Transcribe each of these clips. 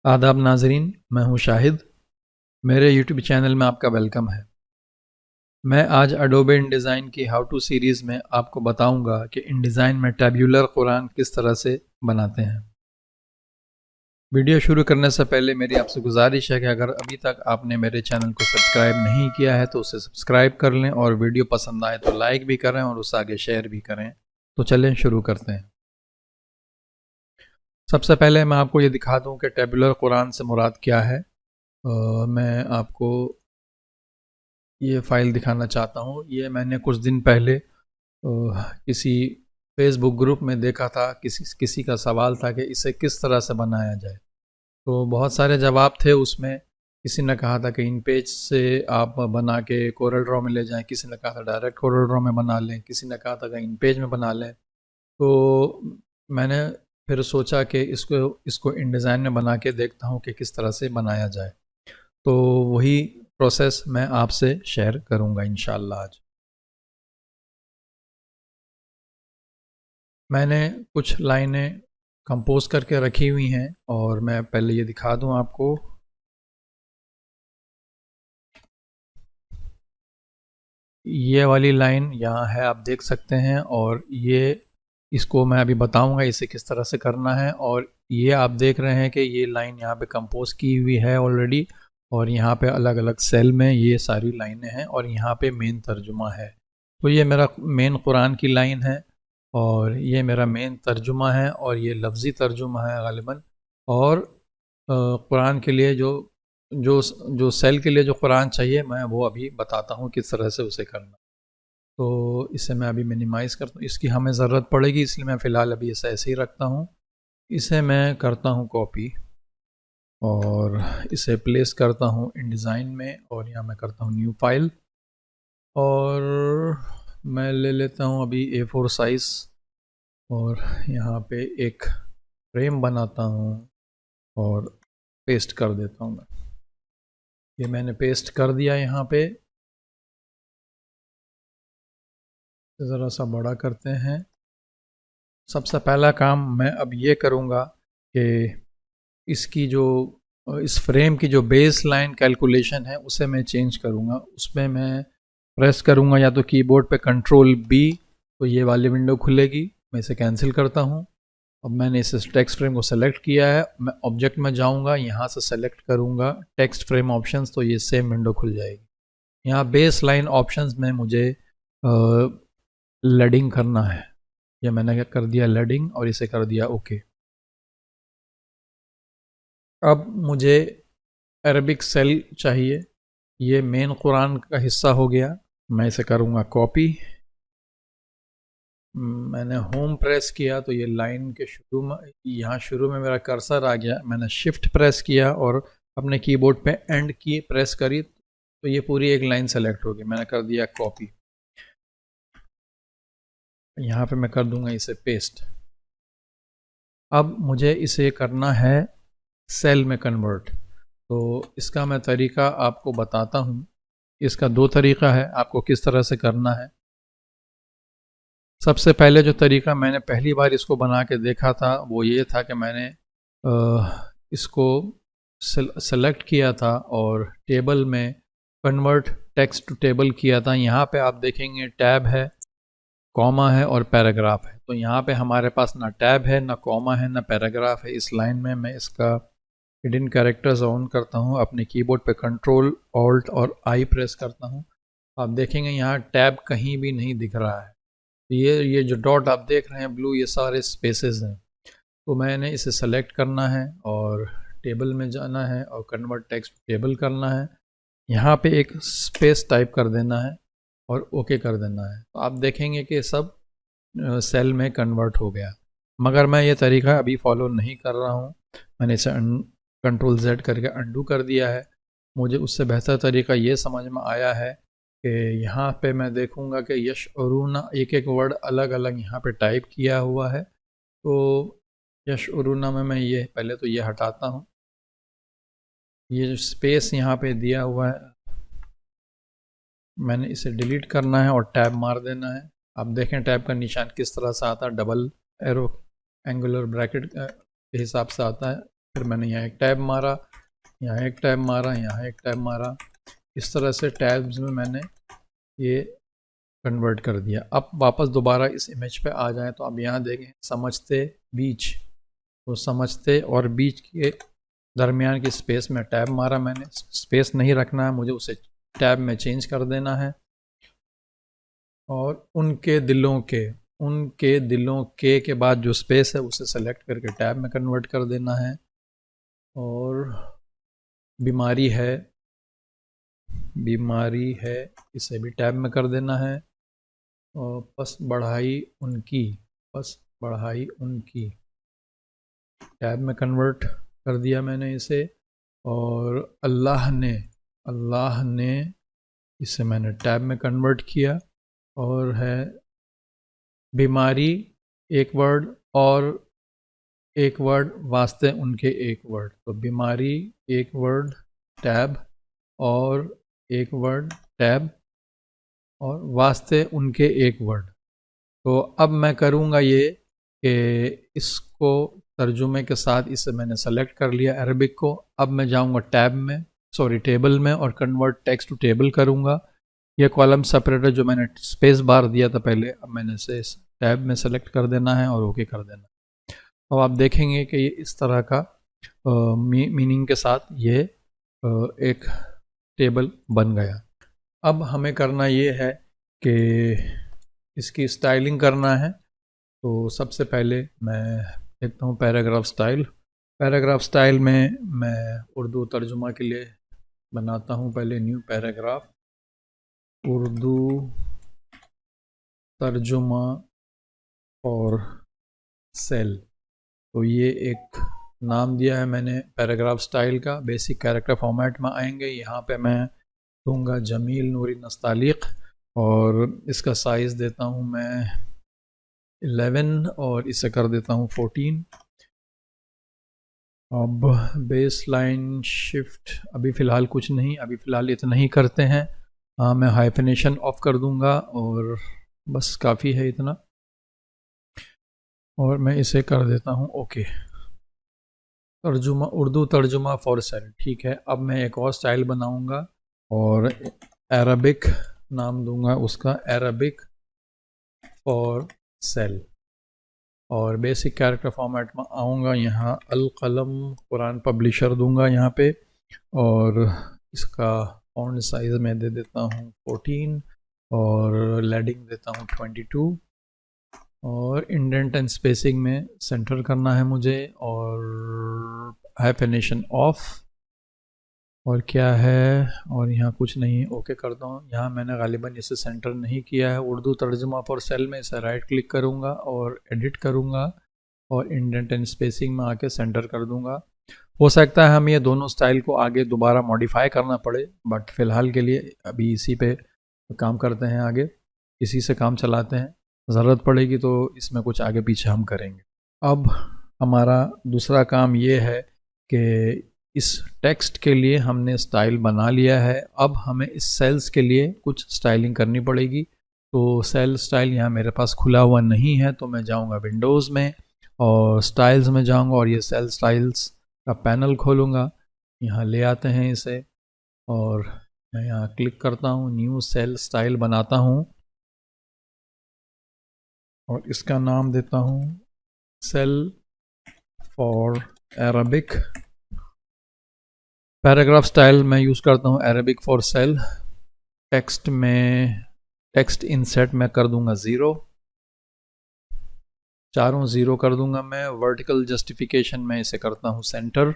आदाब नाजरीन, मैं हूं शाहिद। मेरे यूट्यूब चैनल में आपका वेलकम है। मैं आज एडोबे InDesign की हाउ टू सीरीज़ में आपको बताऊंगा कि InDesign में टैब्यूलर कुरान किस तरह से बनाते हैं। वीडियो शुरू करने से पहले मेरी आपसे गुजारिश है कि अगर अभी तक आपने मेरे चैनल को सब्सक्राइब नहीं किया है तो उसे सब्सक्राइब कर लें और वीडियो पसंद आए तो लाइक भी करें और उसे आगे शेयर भी करें। तो चलें शुरू करते हैं। सबसे पहले मैं आपको ये दिखा दूं कि टैब्यूलर कुरान से मुराद क्या है। मैं आपको ये फ़ाइल दिखाना चाहता हूँ। ये मैंने कुछ दिन पहले किसी फेसबुक ग्रुप में देखा था। किसी का सवाल था कि इसे किस तरह से बनाया जाए। तो बहुत सारे जवाब थे उसमें। किसी ने कहा था कि इन पेज से आप बना के कोरल ड्रॉ में ले जाएं, किसी ने कहा था डायरेक्ट कोरल ड्रॉ में बना लें, किसी ने कहा था कि इन पेज में बना लें। तो मैंने फिर सोचा कि इसको InDesign में बना के देखता हूँ कि किस तरह से बनाया जाए। तो वही प्रोसेस मैं आपसे शेयर करूंगा इंशाल्लाह आज। मैंने कुछ लाइनें कंपोज करके रखी हुई हैं और मैं पहले ये दिखा दूं आपको। ये वाली लाइन यहाँ है, आप देख सकते हैं। और ये इसको मैं अभी बताऊंगा इसे किस तरह से करना है। और ये आप देख रहे हैं कि ये लाइन यहाँ पे कंपोज की हुई है ऑलरेडी। और यहाँ पे अलग अलग सेल में ये सारी लाइनें हैं और यहाँ पे मेन तर्जुमा है। तो ये मेरा मेन कुरान की लाइन है और ये मेरा मेन तर्जुमा है और ये लफ्ज़ी तर्जुमा है गालिबन। और कुरान के लिए जो जो जो सेल के लिए जो कुरान चाहिए मैं वो अभी बताता हूँ किस तरह से उसे करना। तो इसे मैं अभी मिनिमाइज़ करता हूँ, इसकी हमें ज़रूरत पड़ेगी इसलिए मैं फ़िलहाल अभी इसे ऐसे ही रखता हूँ। इसे मैं करता हूँ कॉपी और इसे प्लेस करता हूँ InDesign में और यहाँ मैं करता हूँ न्यू फाइल। और मैं ले लेता हूँ अभी A4 साइज़ और यहाँ पे एक फ्रेम बनाता हूँ और पेस्ट कर देता हूँ। मैं ये मैंने पेस्ट कर दिया। यहाँ पे ज़रा सा बड़ा करते हैं। सबसे पहला काम मैं अब ये करूँगा कि इसकी जो इस फ्रेम की जो बेस लाइन कैलकुलेशन है उसे मैं चेंज करूँगा। उसमें मैं प्रेस करूँगा या तो कीबोर्ड पे Ctrl+B, तो ये वाली विंडो खुलेगी। मैं इसे कैंसिल करता हूँ। अब मैंने इस टेक्स्ट फ्रेम को सेलेक्ट किया है। मैं ऑब्जेक्ट में जाऊँगा, यहाँ से सेलेक्ट करूँगा टेक्स्ट फ्रेम ऑप्शंस, तो ये सेम विंडो खुल जाएगी। यहाँ बेस लाइन ऑप्शंस में मुझे लेडिंग करना है। ये मैंने कर दिया लेडिंग और इसे कर दिया ओके। अब मुझे अरबिक सेल चाहिए। ये मेन कुरान का हिस्सा हो गया। मैं इसे करूँगा कॉपी। मैंने होम प्रेस किया तो ये लाइन के शुरू में, यहाँ शुरू में मेरा कर्सर आ गया। मैंने शिफ्ट प्रेस किया और अपने कीबोर्ड पे एंड की प्रेस करी तो ये पूरी एक लाइन सेलेक्ट होगी। मैंने कर दिया कॉपी। यहाँ पे मैं कर दूंगा इसे पेस्ट। अब मुझे इसे करना है सेल में कन्वर्ट। तो इसका मैं तरीका आपको बताता हूँ। इसका दो तरीका है, आपको किस तरह से करना है। सबसे पहले जो तरीका मैंने पहली बार इसको बना के देखा था वो ये था कि मैंने इसको सेलेक्ट किया था और टेबल में कन्वर्ट टेक्स्ट टू टेबल किया था। यहाँ पे आप देखेंगे टैब है, कॉमा है और पैराग्राफ है। तो यहाँ पे हमारे पास ना टैब है, ना कॉमा है, ना पैराग्राफ है। इस लाइन में मैं इसका हिडन कैरेक्टर्स ऑन करता हूँ। अपने कीबोर्ड पे Ctrl Alt और I प्रेस करता हूँ। आप देखेंगे यहाँ टैब कहीं भी नहीं दिख रहा है। ये जो डॉट आप देख रहे हैं ब्लू, ये सारे स्पेसेस हैं। तो मैंने इसे सेलेक्ट करना है और टेबल में जाना है और कन्वर्ट टेक्स्ट टेबल करना है। यहाँ पे एक स्पेस टाइप कर देना है और ओके कर देना है। तो आप देखेंगे कि सब सेल में कन्वर्ट हो गया। मगर मैं ये तरीका अभी फॉलो नहीं कर रहा हूँ। मैंने इसे Ctrl Z करके अंडू कर दिया है। मुझे उससे बेहतर तरीका ये समझ में आया है कि यहाँ पे मैं देखूँगा कि यशउरूना एक एक वर्ड अलग अलग यहाँ पे टाइप किया हुआ है। तो यशउरूना में मैं ये पहले तो ये हटाता हूँ। ये जो स्पेस यहाँ पे दिया हुआ है मैंने इसे डिलीट करना है और टैब मार देना है। आप देखें टैब का निशान किस तरह से आता है, डबल एरो एंगुलर ब्रैकेट के हिसाब से आता है। फिर मैंने यहाँ एक टैब मारा, यहाँ एक टैब मारा, यहाँ एक टैब मारा। इस तरह से टैब्स में मैंने ये कन्वर्ट कर दिया। अब वापस दोबारा इस इमेज पे आ जाएं तो अब यहाँ देखें समझते बीच, तो समझते और बीच के दरमियान की स्पेस में टैब मारा मैंने। स्पेस नहीं रखना है मुझे, उसे टैब में चेंज कर देना है। और उनके दिलों के बाद जो स्पेस है उसे सेलेक्ट करके टैब में कन्वर्ट कर देना है। और बीमारी है इसे भी टैब में कर देना है। और पस बढ़ाई उनकी टैब में कन्वर्ट कर दिया मैंने इसे। और अल्लाह ने इसे मैंने टैब में कन्वर्ट किया। और है बीमारी एक वर्ड और एक वर्ड वास्ते उनके एक वर्ड, तो बीमारी एक वर्ड टैब और एक वर्ड टैब और वास्ते उनके एक वर्ड। तो अब मैं करूँगा ये कि इसको तर्जुमे के साथ इसे मैंने सेलेक्ट कर लिया अरबिक को। अब मैं जाऊँगा टेबल में और कन्वर्ट टेक्स्ट टू टेबल करूँगा। ये कॉलम सेपरेटर जो मैंने स्पेस बार दिया था पहले, अब मैंने इसे टैब में सेलेक्ट कर देना है और ओके कर देना है। तो आप देखेंगे कि ये इस तरह का मीनिंग के साथ ये एक टेबल बन गया। अब हमें करना ये है कि इसकी स्टाइलिंग करना है। तो सबसे पहले मैं देखता हूँ पैराग्राफ स्टाइल में मैं उर्दू तर्जुमा के लिए बनाता हूँ पहले न्यू पैराग्राफ, उर्दू तर्जुमा और सेल। तो ये एक नाम दिया है मैंने पैराग्राफ स्टाइल का। बेसिक कैरेक्टर फॉर्मेट में आएंगे, यहाँ पे मैं दूंगा जमील नूरी नस्तालिक और इसका साइज़ देता हूँ मैं 11 और इसे कर देता हूँ 14। अब बेस लाइन शिफ्ट अभी फ़िलहाल कुछ नहीं, अभी फ़िलहाल इतना ही करते हैं। हाँ, मैं हाइफिनेशन ऑफ कर दूंगा और बस काफ़ी है इतना। और मैं इसे कर देता हूँ ओके। उर्दू तर्जुमा फॉर सेल, ठीक है। अब मैं एक और स्टाइल बनाऊंगा और अरबिक नाम दूंगा उसका, अरबिक फॉर सेल। और बेसिक कैरेक्टर फॉर्मेट में आऊँगा, यहाँ अल कलम कुरान पब्लिशर दूंगा यहाँ पे। और इसका फॉन्ट साइज़ में दे देता हूँ 14 और लेडिंग देता हूँ 22। और इंडेंट एंड स्पेसिंग में सेंटर करना है मुझे और हाइफिनेशन ऑफ। और क्या है, और यहाँ कुछ नहीं, ओके करता हूँ। यहाँ मैंने गालिबन इसे सेंटर नहीं किया है। उर्दू तर्जुमा फॉर सेल में इसे राइट क्लिक करूँगा और एडिट करूँगा और इंडेंट एंड स्पेसिंग में आके सेंटर कर दूँगा। हो सकता है हम ये दोनों स्टाइल को आगे दोबारा मॉडिफाई करना पड़े, बट फ़िलहाल के लिए अभी इसी पे काम करते हैं, आगे इसी से काम चलाते हैं। ज़रूरत पड़ेगी तो इसमें कुछ आगे पीछे हम करेंगे। अब हमारा दूसरा काम ये है कि इस टेक्स्ट के लिए हमने स्टाइल बना लिया है। अब हमें इस सेल्स के लिए कुछ स्टाइलिंग करनी पड़ेगी। तो सेल स्टाइल यहाँ मेरे पास खुला हुआ नहीं है, तो मैं जाऊँगा विंडोज़ में और स्टाइल्स में जाऊँगा और ये सेल स्टाइल्स का पैनल खोलूँगा। यहाँ ले आते हैं इसे और मैं यहाँ क्लिक करता हूँ, न्यू सेल स्टाइल बनाता हूँ और इसका नाम देता हूँ cell for Arabic. Paragraph style मैं यूज़ करता हूँ Arabic for cell. Text insert मैं कर दूंगा 0, चारों 0 कर दूंगा मैं। वर्टिकल जस्टिफिकेशन में इसे करता हूँ सेंटर।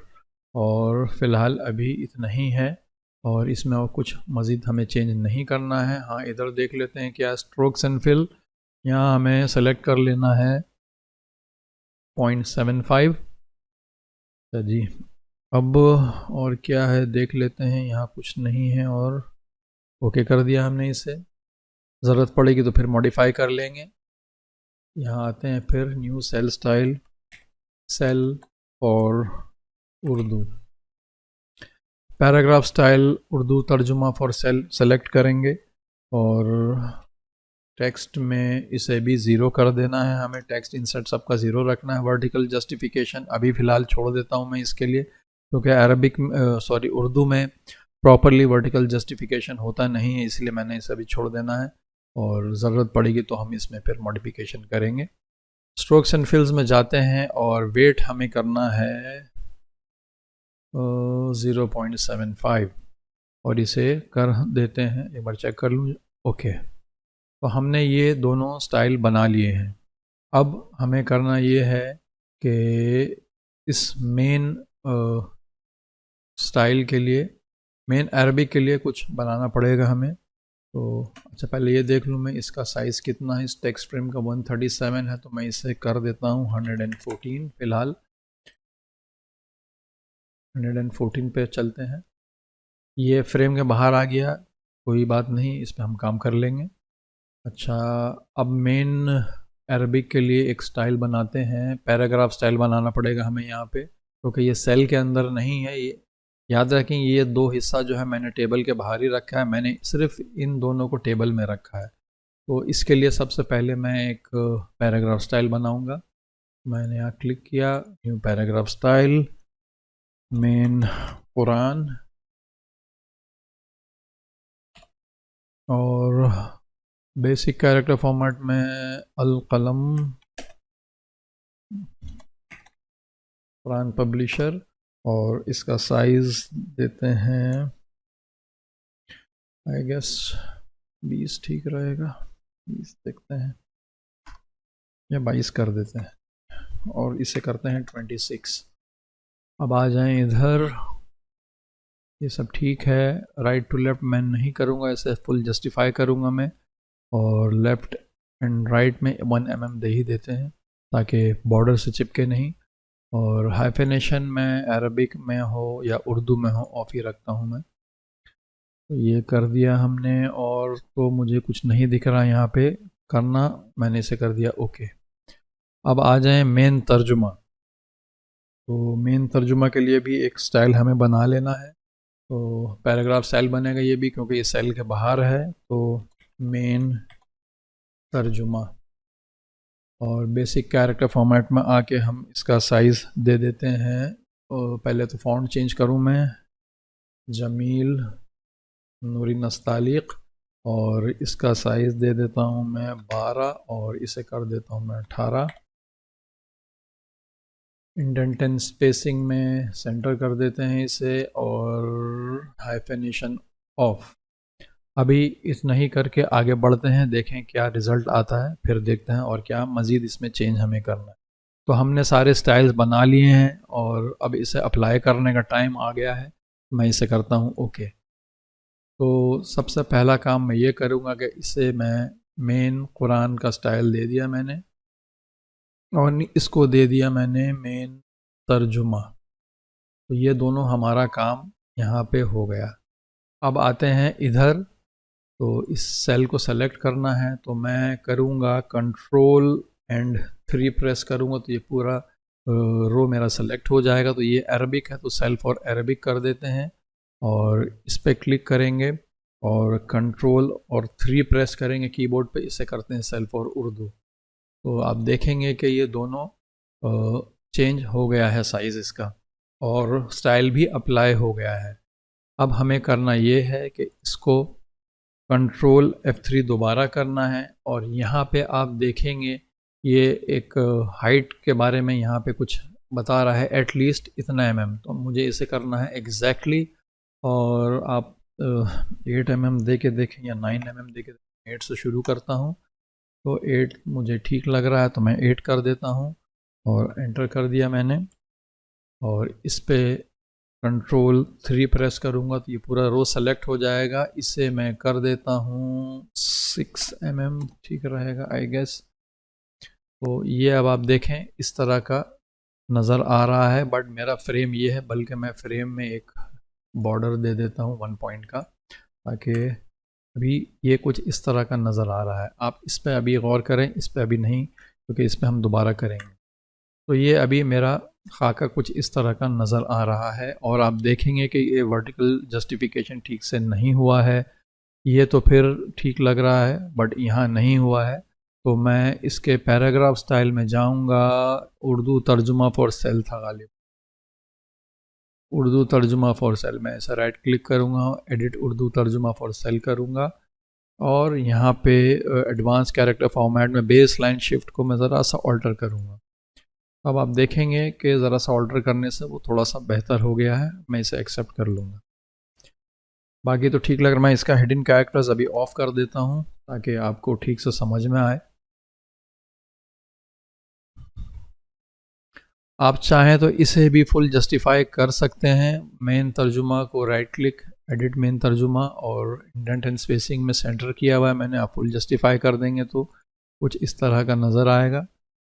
और फ़िलहाल अभी इतना ही है और इसमें और कुछ मज़ीद हमें चेंज नहीं करना है। हाँ, इधर देख लेते हैं क्या स्ट्रोक्स एंड फिल, यहाँ हमें सेलेक्ट कर लेना है 0.75 जी। अब और क्या है देख लेते हैं, यहाँ कुछ नहीं है और ओके कर दिया हमने इसे। ज़रूरत पड़ेगी तो फिर मॉडिफाई कर लेंगे। यहाँ आते हैं फिर new cell style, cell for Urdu. Paragraph style Urdu तर्जुमा फॉर सेल सेलेक्ट करेंगे और टेक्स्ट में इसे भी ज़ीरो कर देना है, हमें टेक्स्ट इंसर्ट सबका ज़ीरो रखना है। वर्टिकल जस्टिफिकेशन अभी फ़िलहाल छोड़ देता हूँ मैं इसके लिए, क्योंकि उर्दू में प्रॉपरली वर्टिकल जस्टिफिकेशन होता नहीं है, इसलिए मैंने इसे अभी छोड़ देना है और ज़रूरत पड़ेगी तो हम इसमें फिर मॉडिफिकेशन करेंगे। स्ट्रोक्स एंड फिल्स में जाते हैं और वेट हमें करना है 0.75 और इसे कर देते हैं, एक बार चेक कर लूँ। ओके, तो हमने ये दोनों स्टाइल बना लिए हैं। अब हमें करना ये है कि इस मेन स्टाइल के लिए, मेन अरबिक के लिए कुछ बनाना पड़ेगा हमें। तो अच्छा, पहले ये देख लूँ मैं इसका साइज़ कितना है। इस टेक्स्ट फ्रेम का 137 है, तो मैं इसे कर देता हूँ 114। फ़िलहाल 114 पे चलते हैं। ये फ्रेम के बाहर आ गया, कोई बात नहीं, इस पर हम काम कर लेंगे। अच्छा, अब मेन अरबिक के लिए एक स्टाइल बनाते हैं। पैराग्राफ स्टाइल बनाना पड़ेगा हमें यहाँ पे, क्योंकि ये सेल के अंदर नहीं है। ये याद रखें, ये दो हिस्सा जो है मैंने टेबल के बाहर ही रखा है, मैंने सिर्फ इन दोनों को टेबल में रखा है। तो इसके लिए सबसे पहले मैं एक पैराग्राफ स्टाइल बनाऊंगा। मैंने यहाँ क्लिक किया, new paragraph style, main Quran, और बेसिक कैरेक्टर फॉर्मेट में अल कलम, कुरान पब्लिशर, और इसका साइज़ देते हैं आई गेस 20 ठीक रहेगा। 20 देखते हैं या 22 कर देते हैं और इसे करते हैं 26। अब आ जाएं इधर, ये सब ठीक है। राइट टू लेफ़्ट मैं नहीं करूँगा, इसे फुल जस्टिफाई करूँगा मैं, और लेफ़्ट एंड राइट में 1 mm दे ही देते हैं ताकि बॉर्डर से चिपके नहीं। और हाइफेनेशन में अरबिक में हो या उर्दू में हो ऑफ ही रखता हूँ मैं। तो ये कर दिया हमने, और तो मुझे कुछ नहीं दिख रहा यहाँ पे करना, मैंने इसे कर दिया ओके। अब आ जाएं मेन तर्जुमा। तो मेन तर्जुमा के लिए भी एक स्टाइल हमें बना लेना है। तो पैराग्राफ स्टाइल बनेगा ये भी, क्योंकि ये सेल के बाहर है। तो मेन तर्जुमा, और बेसिक कैरेक्टर फॉर्मेट में आके हम इसका साइज़ दे देते हैं। और पहले तो फ़ॉन्ट चेंज करूँ मैं, जमील नूरी नस्तालिक, और इसका साइज़ दे देता हूँ मैं 12 और इसे कर देता हूँ मैं 18। इंडेंट एंड स्पेसिंग में सेंटर कर देते हैं इसे, और हाइफेनेशन ऑफ। अभी इतना ही करके आगे बढ़ते हैं, देखें क्या रिज़ल्ट आता है, फिर देखते हैं और क्या मज़ीद इसमें चेंज हमें करना है। तो हमने सारे स्टाइल्स बना लिए हैं और अब इसे अप्लाई करने का टाइम आ गया है। मैं इसे करता हूँ ओके। तो सबसे पहला काम मैं ये करूँगा कि इसे मैं मेन कुरान का स्टाइल दे दिया मैंने, और इसको दे दिया मैंने मेन तर्जुमा। तो ये दोनों हमारा काम यहाँ पे हो गया। अब आते हैं इधर, तो इस सेल को सेलेक्ट करना है, तो मैं करूँगा कंट्रोल एंड 3 प्रेस करूँगा, तो ये पूरा रो मेरा सेलेक्ट हो जाएगा। तो ये अरबिक है, तो सेल फॉर अरबिक कर देते हैं और इस पर क्लिक करेंगे और कंट्रोल और 3 प्रेस करेंगे कीबोर्ड पे, इसे करते हैं सेल फॉर उर्दू। तो आप देखेंगे कि ये दोनों चेंज हो गया है साइज़ इसका, और स्टाइल भी अप्लाई हो गया है। अब हमें करना ये है कि इसको कंट्रोल F3 दोबारा करना है, और यहाँ पे आप देखेंगे ये एक हाइट के बारे में यहाँ पे कुछ बता रहा है, एटलीस्ट इतना mm। तो मुझे इसे करना है एग्जैक्टली, और आप 8 mm दे के देखें या 9 mm दे के देखें। 8 से शुरू करता हूँ, तो 8 मुझे ठीक लग रहा है, तो मैं 8 कर देता हूँ और एंटर कर दिया मैंने। और इस पे कंट्रोल 3 प्रेस करूँगा तो ये पूरा रो सेलेक्ट हो जाएगा। इसे मैं कर देता हूँ 6 mm, ठीक रहेगा आई गेस। तो ये अब आप देखें इस तरह का नज़र आ रहा है, बट मेरा फ्रेम ये है, बल्कि मैं फ्रेम में एक बॉर्डर दे देता हूँ 1 पॉइंट का, ताकि अभी ये कुछ इस तरह का नज़र आ रहा है। आप इस पर अभी गौर करें, इस पर अभी नहीं, क्योंकि इस पर हम दोबारा करेंगे। तो ये अभी मेरा खाका कुछ इस तरह का नज़र आ रहा है, और आप देखेंगे कि ये वर्टिकल जस्टिफिकेशन ठीक से नहीं हुआ है। ये तो फिर ठीक लग रहा है, बट यहाँ नहीं हुआ है। तो मैं इसके पैराग्राफ स्टाइल में जाऊँगा। उर्दू तर्जुमा फॉर सेल था गालिब, उर्दू तर्जुमा फॉर सेल में ऐसा राइट क्लिक करूँगा, एडिट उर्दू तर्जुमा फॉर सेल करूँगा, और यहाँ पे एडवांस कैरेक्टर फॉर्मेट में बेस लाइन शिफ्ट को मैं ज़रा सा ऑल्टर करूँगा। अब आप देखेंगे कि ज़रा सा ऑल्टर करने से वो थोड़ा सा बेहतर हो गया है, मैं इसे एक्सेप्ट कर लूँगा। बाकी तो ठीक लग रहा है। मैं इसका हिडन कैरेक्टर्स अभी ऑफ कर देता हूँ ताकि आपको ठीक से समझ में आए। आप चाहें तो इसे भी फुल जस्टिफाई कर सकते हैं। मेन तर्जुमा को राइट क्लिक, एडिट मेन तर्जुमा, और इंडेंट एंड स्पेसिंग में सेंटर किया हुआ है मैंने। आप फुल जस्टिफाई कर देंगे तो कुछ इस तरह का नज़र आएगा।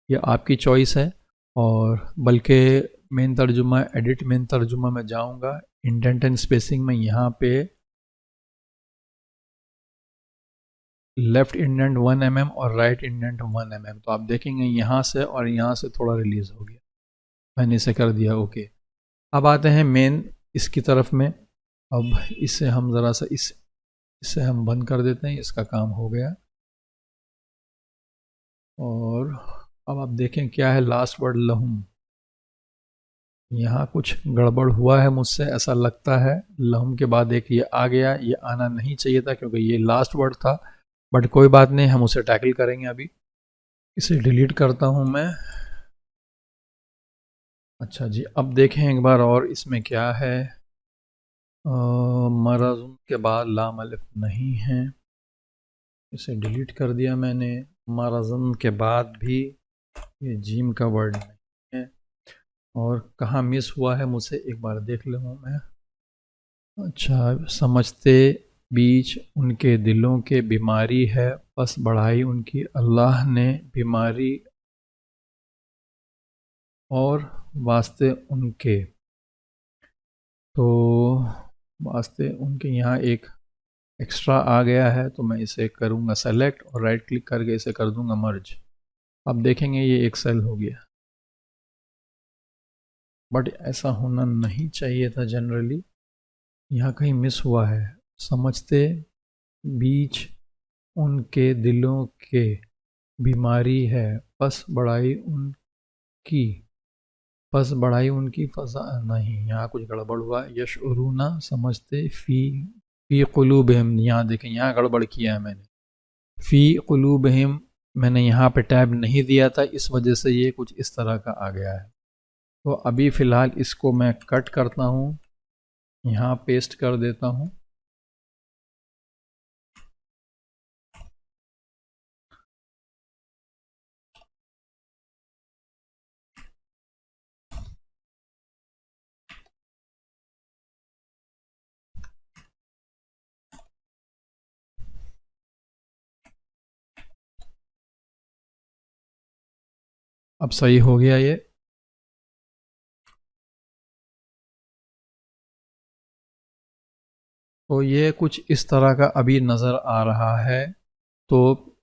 ये आपकी चॉइस है। और बल्कि मेन तर्जुमा, एडिट मेन तर्जुमा में जाऊंगा, इंडेंट एंड स्पेसिंग में यहाँ पे लेफ्ट इंडेंट 1 mm और राइट इंडेंट 1 mm, तो आप देखेंगे यहाँ से और यहाँ से थोड़ा रिलीज हो गया। मैंने इसे कर दिया ओके। अब आते हैं मेन इसकी तरफ में। अब इसे हम ज़रा सा इसे हम बंद कर देते हैं, इसका काम हो गया। और अब आप देखें क्या है लास्ट वर्ड लहुम। यहाँ कुछ गड़बड़ हुआ है मुझसे ऐसा लगता है। लहुम के बाद एक ये आ गया, ये आना नहीं चाहिए था क्योंकि ये लास्ट वर्ड था, बट कोई बात नहीं, हम उसे टैकल करेंगे अभी। इसे डिलीट करता हूँ मैं। अच्छा जी, अब देखें एक बार और इसमें क्या है। मरज़ुम के बाद लाम अलिफ नहीं है, इसे डिलीट कर दिया मैंने। मरज़ुम के बाद भी ये जीम का वर्ड नहीं है। और कहाँ मिस हुआ है मुझसे एक बार देख लूँ मैं। अच्छा, समझते बीच उनके दिलों के बीमारी है, बस बढ़ाई उनकी अल्लाह ने बीमारी, और वास्ते उनके, तो वास्ते उनके यहाँ एक एक्स्ट्रा आ गया है, तो मैं इसे करूँगा सेलेक्ट और राइट क्लिक करके इसे कर दूँगा मर्ज। अब देखेंगे ये एक सेल हो गया, बट ऐसा होना नहीं चाहिए था। जनरली यहाँ कहीं मिस हुआ है। समझते बीच उनके दिलों के बीमारी है, बस बढ़ाई उनकी, बस बढ़ाई उनकी फजा नहीं, यहाँ कुछ गड़बड़ हुआ। यशउरूना समझते फ़ी क़ुलूबिहिम, यहाँ देखें यहाँ गड़बड़ किया है मैंने। फ़ी क़ुलूबिहिम मैंने यहाँ पे टैब नहीं दिया था, इस वजह से ये कुछ इस तरह का आ गया है। तो अभी फ़िलहाल इसको मैं कट करता हूँ, यहाँ पेस्ट कर देता हूँ। अब सही हो गया ये। तो ये कुछ इस तरह का अभी नज़र आ रहा है। तो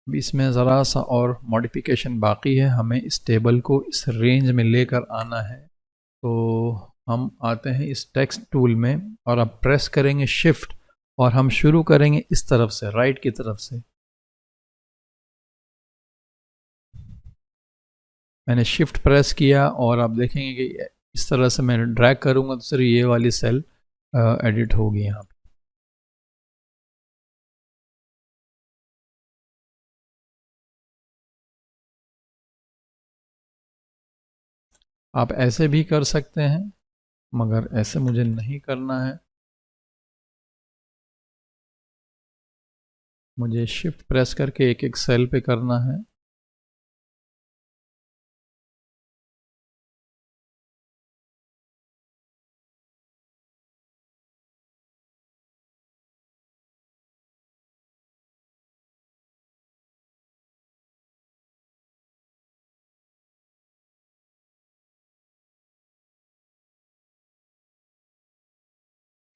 इसमें ज़रा सा और मॉडिफिकेशन बाकी है, हमें इस टेबल को इस रेंज में लेकर आना है। तो हम आते हैं इस टेक्स्ट टूल में और अब प्रेस करेंगे शिफ्ट, और हम शुरू करेंगे इस तरफ से, राइट की तरफ से। मैंने शिफ्ट प्रेस किया और आप देखेंगे कि इस तरह से मैं ड्रैग करूँगा तो सिर्फ ये वाली सेल एडिट होगी यहाँ पे। आप ऐसे भी कर सकते हैं, मगर ऐसे मुझे नहीं करना है। मुझे शिफ्ट प्रेस करके एक एक सेल पे करना है।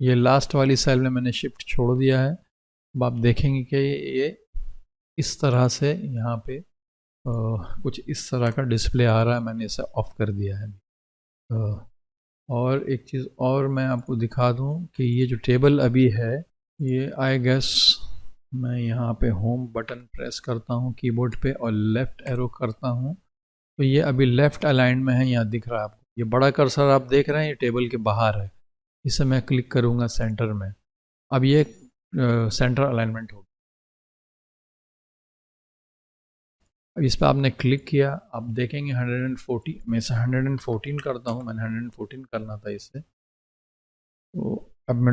ये लास्ट वाली सेल में मैंने शिफ्ट छोड़ दिया है। अब आप देखेंगे कि ये इस तरह से यहाँ पे कुछ इस तरह का डिस्प्ले आ रहा है। मैंने इसे ऑफ कर दिया है। और एक चीज़ और मैं आपको दिखा दूं कि ये जो टेबल अभी है ये आई गेस मैं यहाँ पे होम बटन प्रेस करता हूँ कीबोर्ड पे और लेफ़्ट एरो करता हूँ, तो ये अभी लेफ़्ट अलाइन में है, यहाँ दिख रहा है आपको। ये बड़ा कर्सर आप देख रहे हैं, ये टेबल के बाहर है। इसे मैं क्लिक करूँगा सेंटर में, अब ये सेंटर अलाइनमेंट होगा। अब इस पर आपने क्लिक किया, आप देखेंगे 140 में से 114 करता हूँ, मैंने 114 करना था इसे। तो अब मैं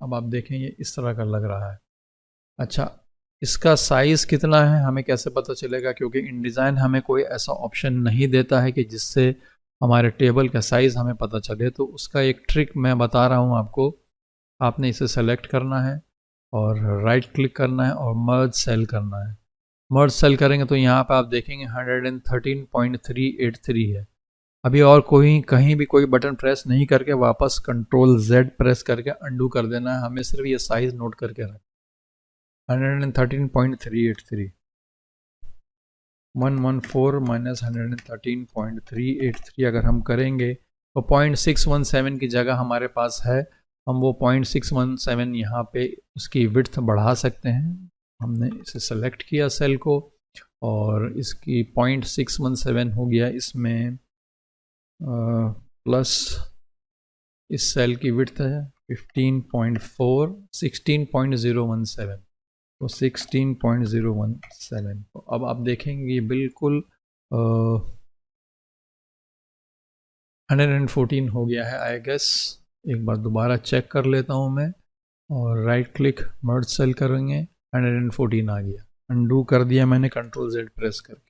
अब आप देखेंगे इस तरह का लग रहा है। अच्छा, इसका साइज़ कितना है हमें कैसे पता चलेगा, क्योंकि इनडिज़ाइन हमें कोई ऐसा ऑप्शन नहीं देता है कि जिससे हमारे टेबल का साइज़ हमें पता चले। तो उसका एक ट्रिक मैं बता रहा हूँ आपको। आपने इसे सेलेक्ट करना है और राइट क्लिक करना है और मर्ज सेल करना है। मर्ज सेल करेंगे तो यहाँ पर आप देखेंगे 113.383 है। अभी और कोई कहीं भी कोई बटन प्रेस नहीं करके वापस कंट्रोल Z प्रेस करके अंडू कर देना है। हमें सिर्फ ये साइज़ नोट करके रखना, 113.383 114 माइनस 113.383 अगर हम करेंगे तो 0.617 की जगह हमारे पास है। हम वो 0.617 यहाँ पे उसकी विड्थ बढ़ा सकते हैं। हमने इसे सेलेक्ट किया सेल को और इसकी 0.617 हो गया इसमें, प्लस इस सेल की विड्थ है 15.4 16.017, तो 16.017। तो अब आप देखेंगे बिल्कुल 114 हो गया है आई गेस। एक बार दोबारा चेक कर लेता हूँ मैं और राइट क्लिक मर्ज सेल करेंगे, 114 आ गया। अंडू कर दिया मैंने कंट्रोल Z प्रेस करके।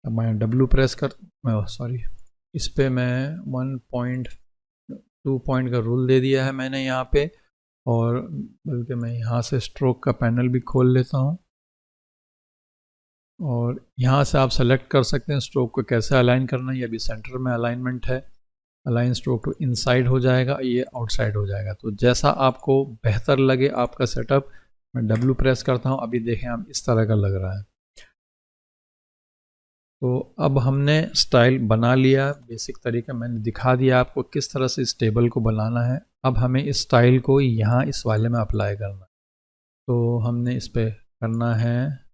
अब मैं W प्रेस कर, सॉरी, इस पे मैं 1.2 पॉइंट का रूल दे दिया है मैंने यहाँ पे, और बल्कि मैं यहाँ से स्ट्रोक का पैनल भी खोल लेता हूँ और यहाँ से आप सेलेक्ट कर सकते हैं स्ट्रोक को कैसे अलाइन करना है। ये अभी सेंटर में अलाइनमेंट है, अलाइन स्ट्रोक टू इनसाइड हो जाएगा, ये आउटसाइड हो जाएगा। तो जैसा आपको बेहतर लगे आपका सेटअप। मैं W प्रेस करता हूँ, अभी देखें आप इस तरह का लग रहा है। तो अब हमने स्टाइल बना लिया, बेसिक तरीका मैंने दिखा दिया आपको किस तरह से इस टेबल को बनाना है। अब हमें इस स्टाइल को यहाँ इस वाले में अप्लाई करना है। तो हमने इस पर करना है,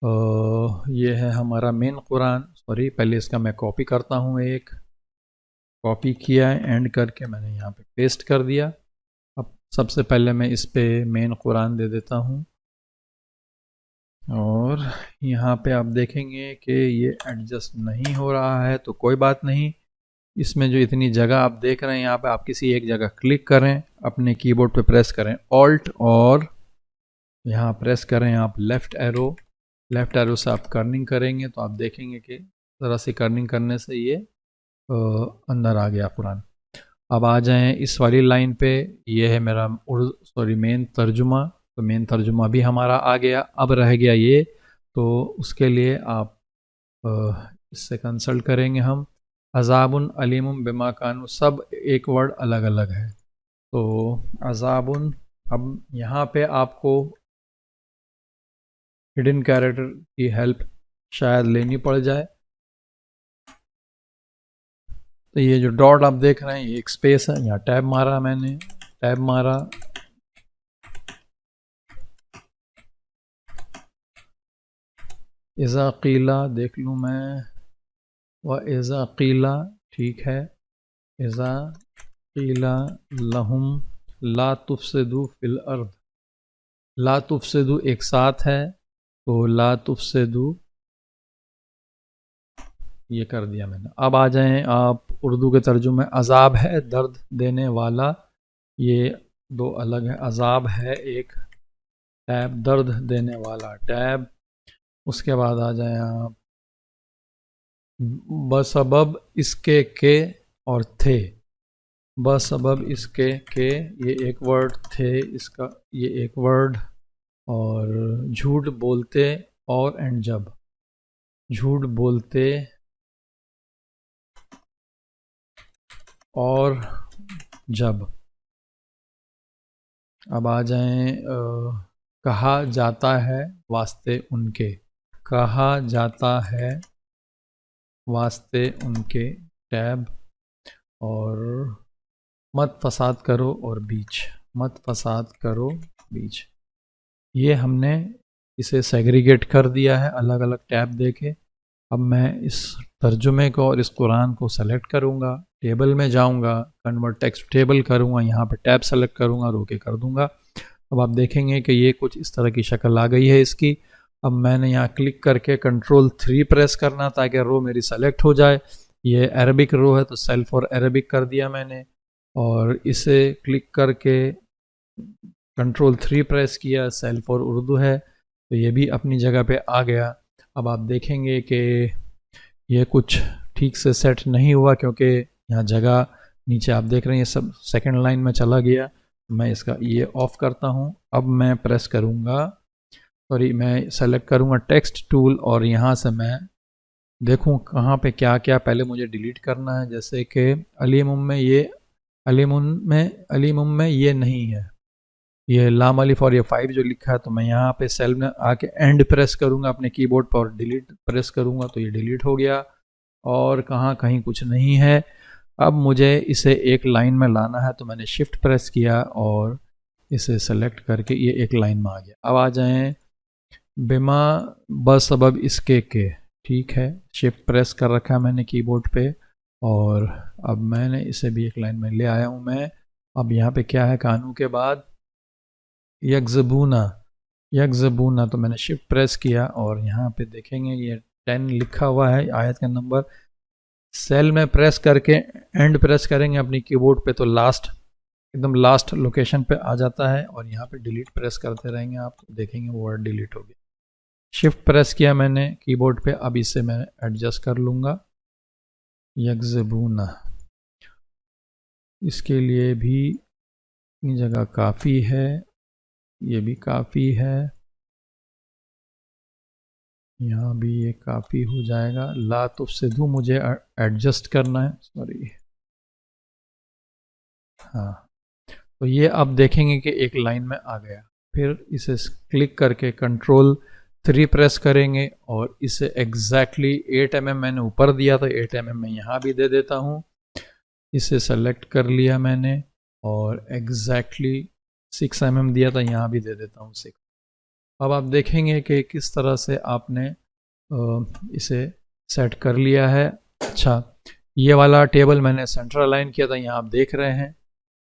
ये है हमारा मेन कुरान। सॉरी, पहले इसका मैं कॉपी करता हूँ, एक कॉपी किया है एंड करके मैंने यहाँ पे पेस्ट कर दिया। अब सबसे पहले मैं इस पे मेन कुरान दे देता हूँ और यहाँ पे आप देखेंगे कि ये एडजस्ट नहीं हो रहा है, तो कोई बात नहीं। इसमें जो इतनी जगह आप देख रहे हैं यहाँ पे, आप किसी एक जगह क्लिक करें, अपने कीबोर्ड पे प्रेस करें ऑल्ट और यहाँ प्रेस करें आप लेफ़्ट एरो से आप कर्निंग करेंगे तो आप देखेंगे कि ज़रा सी कर्निंग करने से ये अंदर आ गया कुरान। अब आ जाएं इस वाली लाइन पे, ये है मेरा मेन तर्जुमा। तो मेन तर्जुमा भी हमारा आ गया। अब रह गया ये, तो उसके लिए आप इससे कंसल्ट करेंगे हम। अज़ाबुन अलीमुम बिमा कानू, सब एक वर्ड अलग अलग है। तो अज़ाबुन, अब यहाँ पे आपको हिडन कैरेक्टर की हेल्प शायद लेनी पड़ जाए। तो ये जो डॉट आप देख रहे हैं ये एक स्पेस है, यहाँ टैब मारा मैंने, टैब मारा, इज़ा क़ीला देख लूँ मैं, व इज़ा क़ीला, ठीक है, इज़ा क़ीला लहुम ला तुफ़सिदू फ़िल अर्द, ला तुफ़सिदू एक साथ है, तो ला तुफ़सिदू ये कर दिया मैंने। अब आ जाएं आप उर्दू के तर्जुमे। अज़ाब है दर्द देने वाला, ये दो अलग है। अज़ाब है एक, टैब दर्द देने वाला टैब। उसके बाद आ जाएं आप बसबब इसके के और थे, बसबब इसके के, ये एक वर्ड, थे इसका ये एक वर्ड, और झूठ बोलते और एंड जब, झूठ बोलते और जब। अब आ जाएं कहा जाता है वास्ते उनके, कहा जाता है वास्ते उनके, टैब, और मत फसाद करो और बीच, मत फसाद करो बीच। ये हमने इसे सेग्रीगेट कर दिया है अलग अलग टैब देके। अब मैं इस तर्जुमे को और इस कुरान को सेलेक्ट करूँगा, टेबल में जाऊँगा, कन्वर्ट टेक्स्ट टेबल करूँगा, यहाँ पे टैब सेलेक्ट करूँगा और ओके कर दूँगा। अब आप देखेंगे कि ये कुछ इस तरह की शक्ल आ गई है इसकी। अब मैंने यहाँ क्लिक करके Ctrl+3 प्रेस करना ताकि रो मेरी सेलेक्ट हो जाए। ये अरबिक रो है तो सेल फॉर अरबिक कर दिया मैंने, और इसे क्लिक करके Ctrl+3 प्रेस किया, सेल फॉर उर्दू है तो ये भी अपनी जगह पे आ गया। अब आप देखेंगे कि ये कुछ ठीक से सेट नहीं हुआ क्योंकि यहाँ जगह नीचे आप देख रहे हैं ये सब सेकंड लाइन में चला गया। मैं इसका ये ऑफ करता हूँ। अब मैं प्रेस करूँगा, सॉरी मैं सेलेक्ट करूँगा टेक्स्ट टूल और यहाँ से मैं देखूँ कहाँ पे क्या क्या पहले मुझे डिलीट करना है। जैसे कि अलीमुम में ये अलीमुम में ये नहीं है, ये लाम अलिफ और ये 5 जो लिखा है, तो मैं यहाँ पे सेल में आके एंड प्रेस करूँगा अपने कीबोर्ड पर और डिलीट प्रेस करूँगा तो ये डिलीट हो गया और कहाँ कहीं कुछ नहीं है। अब मुझे इसे एक लाइन में लाना है तो मैंने शिफ्ट प्रेस किया और इसे सेलेक्ट करके ये एक लाइन में आ गया। अब आ जाएं बिमा बसबब इसके के, ठीक है, शिफ्ट प्रेस कर रखा है मैंने कीबोर्ड पे और अब मैंने इसे भी एक लाइन में ले आया हूँ मैं। अब यहाँ पे क्या है, कानू के बाद यकज़बूना तो मैंने शिफ्ट प्रेस किया और यहाँ पे देखेंगे ये 10 लिखा हुआ है आयत का नंबर। सेल में प्रेस करके एंड प्रेस करेंगे अपनी कीबोर्ड पे तो लास्ट, एकदम लास्ट लोकेशन पे आ जाता है और यहाँ पे डिलीट प्रेस करते रहेंगे आप तो देखेंगे वो वर्ड डिलीट हो गया। शिफ्ट प्रेस किया मैंने कीबोर्ड पे, अब इसे मैं एडजस्ट कर लूँगा। यकज़बूना, इसके लिए भी इतनी जगह काफ़ी है, ये भी काफ़ी है, यहाँ भी ये काफ़ी हो जाएगा। ला तुफ़सिदू मुझे एडजस्ट करना है, सॉरी, हाँ, तो ये अब देखेंगे कि एक लाइन में आ गया। फिर इसे क्लिक करके Ctrl+3 प्रेस करेंगे और इसे एग्जैक्टली 8 mm मैंने ऊपर दिया था, 8 mm मैं यहाँ भी दे देता हूँ। इसे सेलेक्ट कर लिया मैंने और एग्जैक्टली 6 mm दिया था, यहाँ भी दे देता हूँ 6। अब आप देखेंगे कि किस तरह से आपने इसे सेट कर लिया है। अच्छा, ये वाला टेबल मैंने सेंटर अलाइन किया था, यहाँ आप देख रहे हैं।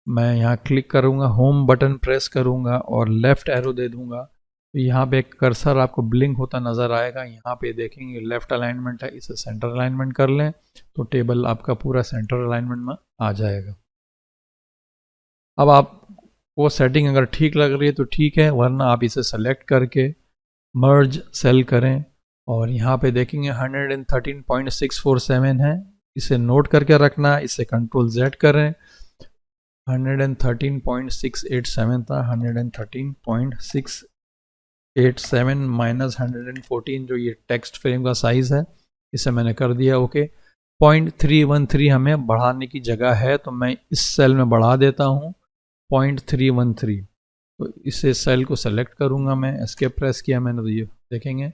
मैं यहाँ क्लिक करूँगा, होम बटन प्रेस करूँगा और लेफ़्ट एरो दे दूँगा तो यहाँ पे एक कर्सर आपको ब्लिंक होता नज़र आएगा। यहाँ पे देखेंगे लेफ़्ट अलाइनमेंट है, इसे सेंटर अलाइनमेंट कर लें तो टेबल आपका पूरा सेंटर अलाइनमेंट में आ जाएगा। अब आपको सेटिंग अगर ठीक लग रही है तो ठीक है, वरना आप इसे सेलेक्ट करके मर्ज सेल करें और यहाँ पे देखेंगे 113.647 है, इसे नोट करके रखना। इसे Ctrl+Z करें, 113.687 था, 113.687 माइनस 114 जो ये टेक्स्ट फ्रेम का साइज़ है, इसे मैंने कर दिया ओके। 0.313 हमें बढ़ाने की जगह है तो मैं इस सेल में बढ़ा देता हूँ 0.313। तो इसे सेल को सेलेक्ट करूँगा मैं, एस्केप प्रेस किया मैंने तो ये देखेंगे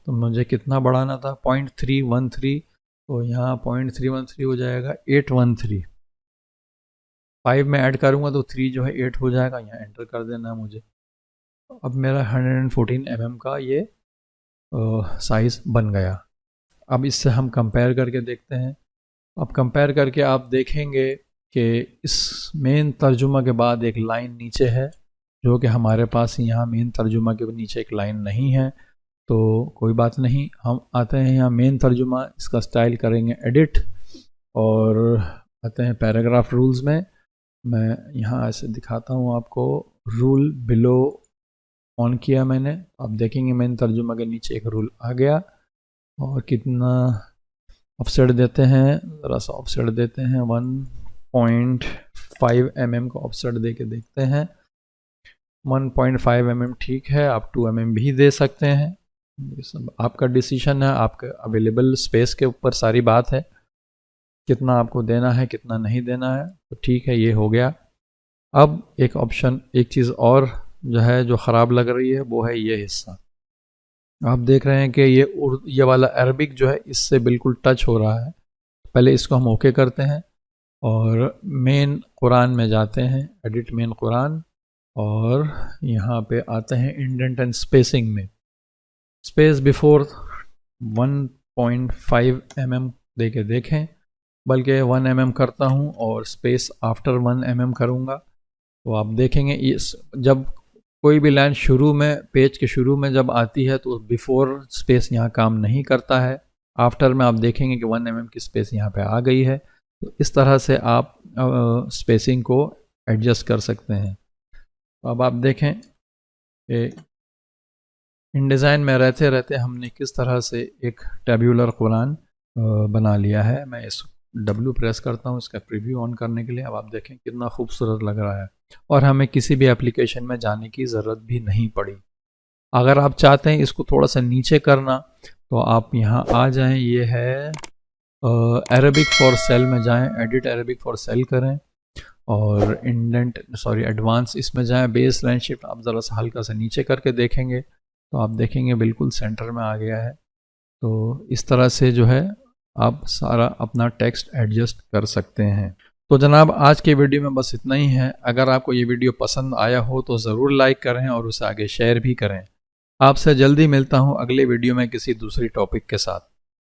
तो मुझे कितना बढ़ाना था 0.313, तो यहाँ 0.313 हो जाएगा 813। 5 में ऐड करूँगा तो 3 जो है 8 हो जाएगा, यहाँ एंटर कर देना है मुझे। अब मेरा 114 mm का ये साइज़ बन गया। अब इससे हम कंपेयर करके देखते हैं। अब कंपेयर करके आप देखेंगे कि इस मेन तर्जुमा के बाद एक लाइन नीचे है जो कि हमारे पास यहाँ मेन तर्जुमा के नीचे एक लाइन नहीं है, तो कोई बात नहीं। हम आते हैं यहाँ मेन तर्जुमा, इसका स्टाइल करेंगे एडिट और आते हैं पैराग्राफ रूल्स में। मैं यहाँ ऐसे दिखाता हूँ आपको, रूल बिलो ऑन किया मैंने, आप देखेंगे मेन तर्जुमा के नीचे एक रूल आ गया। और कितना ऑफसेट देते हैं, ज़रा सा ऑफसेट देते हैं, 1.5 mm का ऑफसेट दे के देखते हैं। 1.5 mm ठीक है, आप 2 mm भी दे सकते हैं, ये सब आपका डिसीजन है, आपके अवेलेबल स्पेस के ऊपर सारी बात है, कितना आपको देना है कितना नहीं देना है। तो ठीक है, ये हो गया। अब एक ऑप्शन, एक चीज़ और जो है जो ख़राब लग रही है वो है ये हिस्सा। आप देख रहे हैं कि ये वाला अरबिक जो है इससे बिल्कुल टच हो रहा है। पहले इसको हम ओके करते हैं और मेन कुरान में जाते हैं, एडिट मेन कुरान, और यहाँ पे आते हैं इंडेंट एंड स्पेसिंग में। स्पेस बिफोर 1.5 mm दे के देखें, बल्कि 1 mm करता हूँ और स्पेस आफ्टर 1 mm करूँगा। तो आप देखेंगे इस जब कोई भी लाइन शुरू में, पेज के शुरू में जब आती है तो बिफोर स्पेस यहाँ काम नहीं करता है। आफ्टर में आप देखेंगे कि 1 mm की स्पेस यहाँ पे आ गई है। तो इस तरह से आप स्पेसिंग को एडजस्ट कर सकते हैं। तो अब आप देखें InDesign में रहते रहते हमने किस तरह से एक टेब्यूलर कुरान बना लिया है। मैं इस W प्रेस करता हूँ इसका प्रीव्यू ऑन करने के लिए। अब आप देखें कितना खूबसूरत लग रहा है और हमें किसी भी एप्लीकेशन में जाने की ज़रूरत भी नहीं पड़ी। अगर आप चाहते हैं इसको थोड़ा सा नीचे करना तो आप यहाँ आ जाएं, ये है अरेबिक फॉर सेल में जाएं, एडिट अरेबिक फॉर सेल करें और एडवांस इसमें जाएं, बेस लाइन शिफ्ट आप ज़रा सा हल्का सा नीचे करके देखेंगे तो आप देखेंगे बिल्कुल सेंटर में आ गया है। तो इस तरह से जो है आप सारा अपना टेक्स्ट एडजस्ट कर सकते हैं। तो जनाब आज के वीडियो में बस इतना ही है। अगर आपको ये वीडियो पसंद आया हो तो ज़रूर लाइक करें और उसे आगे शेयर भी करें। आपसे जल्दी मिलता हूँ अगले वीडियो में किसी दूसरी टॉपिक के साथ।